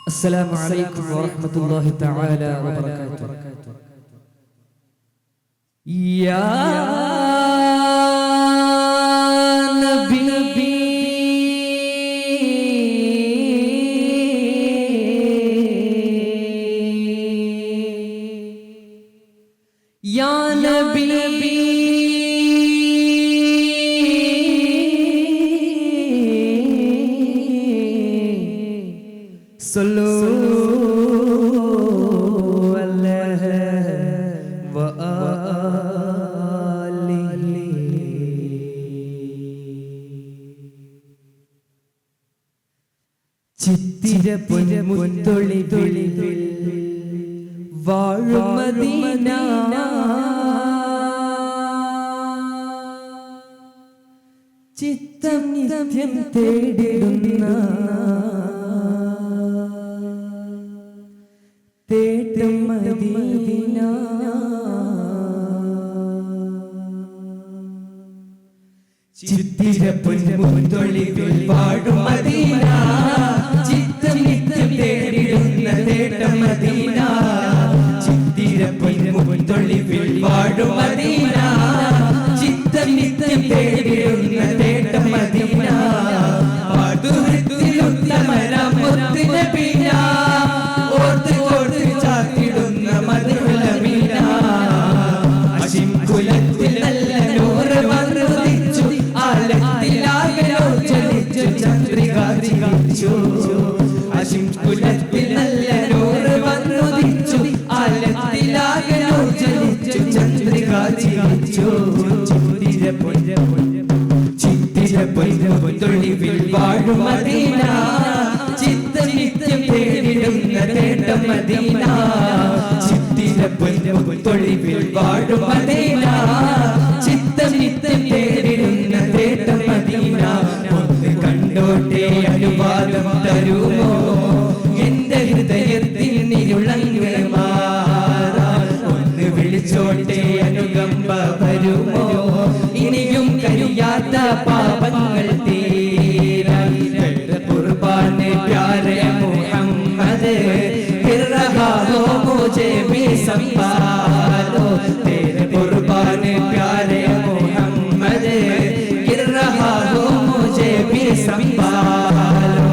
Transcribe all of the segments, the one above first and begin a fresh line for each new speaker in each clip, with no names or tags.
السلام عليكم ورحمة الله تعالى وبركاته. يا نبي يا نبي صلوا عليه وآله. ചിത്തിര പൊന്മുത്തൊളിവിൽ വാഴും മദീന ചിത്തം നിത്യം തേടിടുന്ന തേടും മദീന. ചിത്തിര പൊന്മുത്തൊളിവിൽ വാഴും മദീന ചിത്തം നിത്യം തേടിടുന്ന തേടും മദീന. ചിത്തിര പൊന്മുത്തൊളിവിൽ വാഴും മദീന ചിത്തം നിത്യം തേടിടുന്ന തേടും മദീന. മധുരത്തിലുത്തമരാം മുത്ത് നബിന ഓർത്ത് ഓർത്ത് ചാത്തിടുന്ന മധുരമീന. അശിം കുലത്തിൽ നല്ല നൂറ് വർദ്ധിച്ചു ആലത്തിലാകലോ ചലിച്ചു ചന്ദ്രിക ചിരിച്ചു. അശിം കുലത്തിൽ നല്ല നൂറ് വർദ്ധിച്ചു ആലത്തിലാകലോ ചലിച്ചു ചന്ദ്രിക ചിരിച്ചു. ചിത്തിര പൊന്മുത്തൊളിവിൽ വാഴും മദീന ചിത്തം നിത്യം തേടിടുന്ന തേടും മദീന. ചിത്തിര പൊന്മുത്തൊളിവിൽ വാഴും മദീന ചിത്തം നിത്യം തേടിടുന്ന തേടും മദീന. ഒന്ന് കണ്ടോട്ടെ അനുവാദം തരുമോ എന്റെ ഹൃദയത്തിൽ നിരുളങ്ങമാറാൻ. ഒന്ന് വിളിച്ചോട്ടെ അനുകമ്പ വരുമോ ഇനിയും കഴിയാത്ത പാപങ്ങൾ തീരാൻ. ഖുർബാനെ പ്യാരെ മുഹമ്മദ് फिर रहा हो मुझे भी संभालो. तेरे कुर्बान प्यारे मोहम्मद फिर रहा हो मुझे भी संभालो.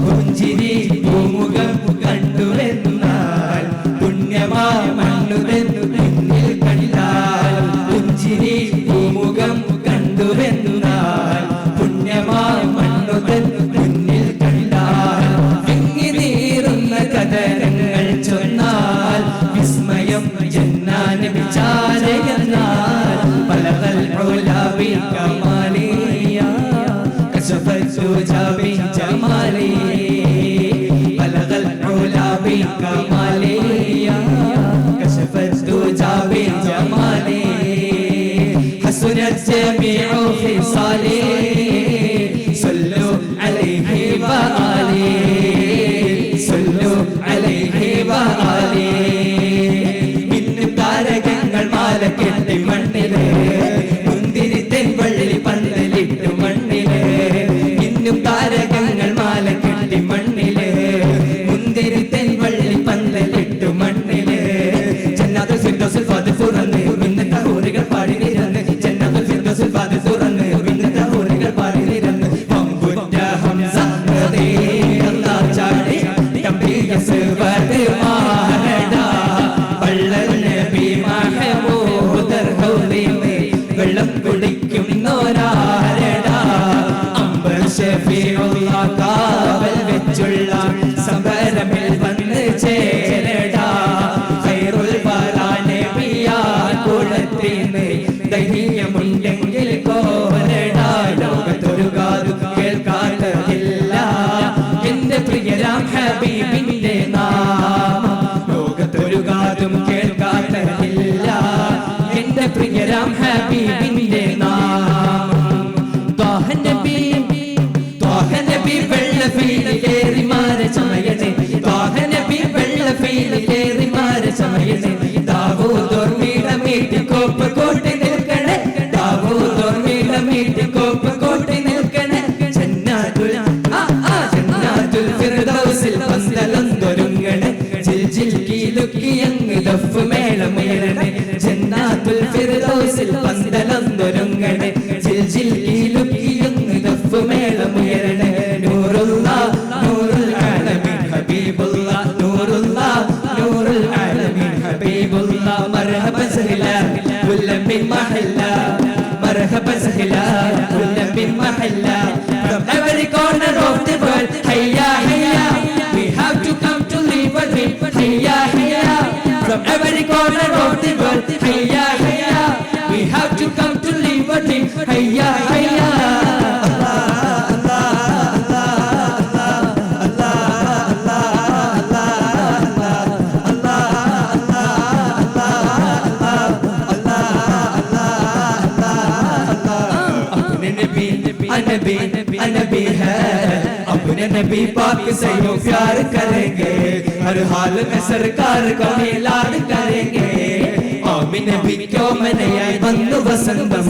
പുഞ്ചിരി പൂമുഖം കണ്ടുവെന്നാൽ പുണ്യമാ മണ്ണുവെന്നു പിന്നിൽ കണ്ടാൽ. പുഞ്ചിരി പൂമുഖം കണ്ടുവെന്നാൽ പുണ്യമാ മണ്ണുവെന്നു പിന്നിൽ കണ്ടാൽ. വിങ്ങി നീറുന്ന കഥനങ്ങൾ ചൊന്നാൽ വിസ്മയം ജന്നാൻ വിചാരയെന്നാൽ. പലകൽ ഉലാബി കമാലിയ കശഫത്തു ജാബി ജമാലി. പലകൽ ഉലാബി കമാലിയ കശഫത്തു ജാബി ജമാലി. ഹസുനത് ജമീഉ ഖിസാലി സല്ലു അലൈഹി വആലി സല്ലു അലൈഹി വആലി. മിന്നും താരകങ്ങൾ മാല കെട്ടി മണ്ണില് മുന്തിരി തെൻവള്ളി പന്തലിട്ടു മണ്ണില്. മിന്നും താരകങ്ങൾ മാല കെട്ടി മണ്ണില് മുന്തിരി തെൻവള്ളി പന്തലിട്ടു മണ്ണില്. ജന്നാത്തുൽ ഫിർദൗസിൽ ഫാദ് തുറന്ന് മിന്നത്ത ഹൂറികൾ പാടി നിരന്ന്. ജന്നാത്തുൽ ഫിർദൗസിൽ ഫാദ് തുറന്ന് മിന്നത്ത ഹൂറികൾ പാടി നിരന്ന്. പമ്പുറ്റ ഹംസ റളിയല്ലാഹു ചാടി തംബീഹ സുവദ് മാഹദാ. വള്ളൽ നബി മഹമൂദർ ഹൗലിമേ വെള്ളം കുടിക്കുന്നോരാരടാ. അംബർ ഷഫീഉല്ലാഹ് കാവൽ വെച്ചുള്ള സമരമിൽ വന്ന് ചേരടാ. ഖൈറുൽ വറാ നബിയാ കുളത്തിന്ന് ധൈര്യമുണ്ടെങ്കിൽ കോരടാ. ലോകത്തൊരു കാതും കേൾക്കാത്തതില്ല എന്റെ പ്രിയരാം ഹബീബിന്റെ നാമം. ലോകത്തൊരു കാതും കേൾക്കാത്തതില്ല എന്റെ പ്രിയരാം ഹബീബിന്റെ നാമം. ത്വാഹ നബി ത്വാഹ നബി വെള്ളഫീൽ കേറി മാര ചമയനെ. ത്വാഹ നബി വെള്ളഫീൽ കേറി മാര ചമയനെ. ദാവൂദോർമീട മീട്ടി കോപ്പ് കോട്ടി നിൽക്കണേ. ദാവൂദോർമീട മീട്ടി കോപ്പ് കോട്ടി നിൽക്കണേ. ജന്നാത്തുൽ ഫിർദൗസിൽ പന്തല
سهلا كلا من محلا مرحبا سهلا كلا من محلا from every corner of the world hayya hayya we have to come to live a dream hayya hayya from every corner of the world hayya hayya we have to come to live a dream hayya hayya नबी है अपने नबी पाक से यूं प्यार करेंगे हर हाल में सरकार का ऐलान करेंगे आमीन नबी क्यों मैंने बंदु वसंतम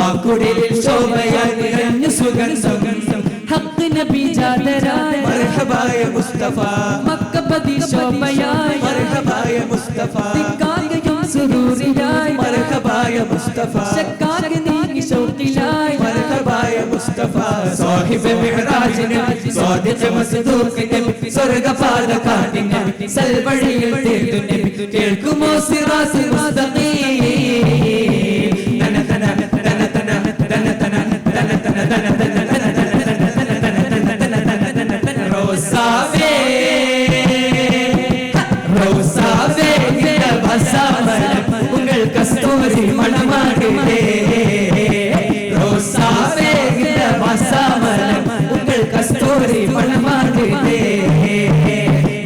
आकुड़िल शोभया निरंजन सुगंधम हक नबी जादराय मरहबा या मुस्तफा मक्का बदी शोभया मरहबा या मुस्तफा दिकाग यूं सुरूरियाय मरहबा या मुस्तफा शक्काग नी शौकिलाय मरहबा या मुस्तफा साहिब मिहराज ने सादिक मसदूक ने स्वर्ग पाद काटी ने सलबड़ियल तेतु ने केल्कुमो सिरास मुस्तकीम तन तन तन तन तन तन तन तन तन रोसावे रोसावे बसामल उंगल कस्तूरी मनमाडे रोसावे बसामल उंगल कस्तूरी मनमाडे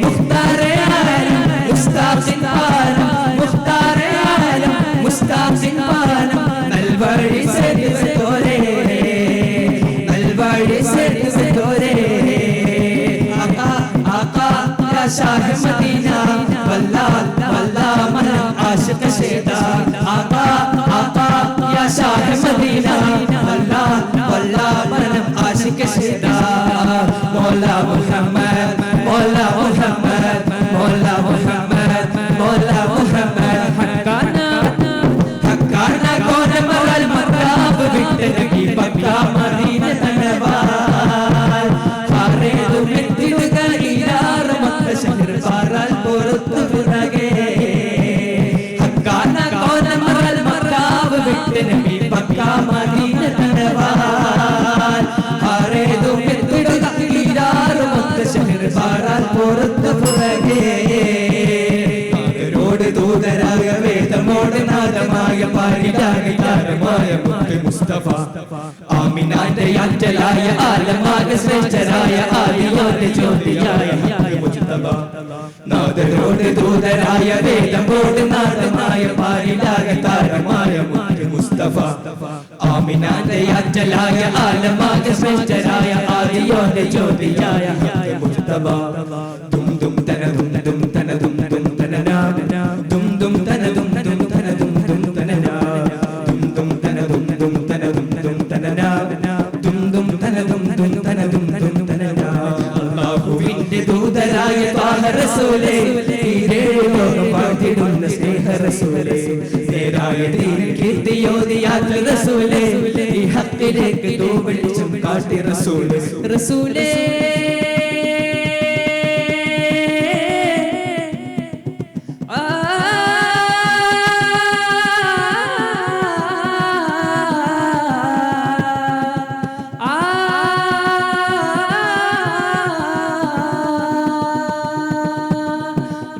मुख्तार आलम मुस्ताक़िन आलम मुख्तार आलम मुस्ताक़िन आलम नलवाड़ी से दिल तोरे नलवाड़ी से दिल तोरे आका आका या शाह मदीना वल्ला वल्ला मन आशिक शेदा आका आका या शाह मदीना वल्ला वल्ला मन आशिक शेदा मौला मुहम्मद मौला मुहम्मद मौला मुहम्मद मौला मुहम्मद हक्काना कौन मरल मकाब बिट की पक्का मदीना तनवार हारे दो मिट्टी गई यार मत शहर पारल पुरत लगे हक्काना कौन मरल मकाब बिट की पक्का मदीना तनवार हारे दो मिट्टी गई यार मत शहर पारल पुरत लगे रोड दूदराग വേദമോട് നാദമായ പാരിടായ മുത്ത് മുസ്തഫ ആമിനാന്റെ അഞ്ചലായ ആലമാക ശ്രേഷ്ഠരായ ആദിയോട് ജ്യോതിയായ മുസ്തഫ നാദരോട് ദൂതരായ വേദമോട് നാദമായ പാരിടായ താരമായ മുത്ത് മുസ്തഫ ആമിനാന്റെ അഞ്ചലായ ആലമാക ശ്രേഷ്ഠരായ ആദിയോട് ജ്യോതിയായ മുസ്തഫ ദും ദും തന ദും ദും തന ദും ദും തന ദും ദും തന ദും ദും തന ദും ദും തന ദും ദും തന ദും ദും തന ദും ദും തന ദും ദും തന ദും ദും തന ദും ദും തന അല്ലാഹുവിന്റെ ദൂതരായ ത്വാഹ റസൂലേ ഈരേഴ് ലോകം വാഴ്ത്തിടുന്ന സ്നേഹ റസൂലേ നേരായ ദീനിൽ കീർത്തിയോതിയാത്ത റസൂലേ ഈ ഹക്കിലേക്ക് തൂ വെളിച്ചം കാട്ടി റസൂലേ റസൂലേ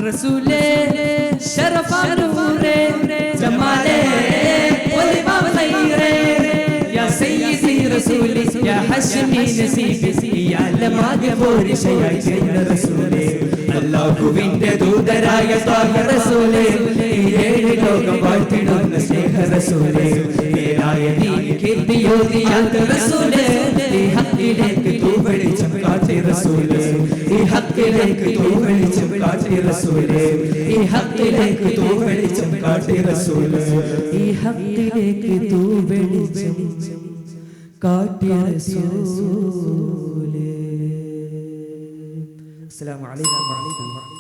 रसूले शरफा नूरे जमाले वलिमा खैरे या सय्यदी रसूली या हश्मी नसीबी या लमाग बोरी शयातीन रसूले അല്ലാഹുവിന്റെ ദൂതരായ ത്വാഹ റസൂലേ ഏഴ് ലോകം വാഴ്ത്തിടുന്ന സ്നേഹ റസൂലേ നേരായ ദീൻ കീർത്തിയോതിയാത്ത റസൂലേ ഈ ഹക്കിലേക്ക് തൂ വെളിച്ചം കാട്ടി റസൂലേ ഈ ഹക്കിലേക്ക് തൂ വെളിച്ചം കാട്ടി റസൂലേ ഈ ഹക്കിലേക്ക് തൂ വെളിച്ചം കാട്ടി റസൂലേ ഈ ഹക്കിലേക്ക് തൂ വെളിച്ചം കാട്ടി റസൂലേ. അസ്സലാമു അലൈക്കും വറഹ്മത്തുള്ളാഹി.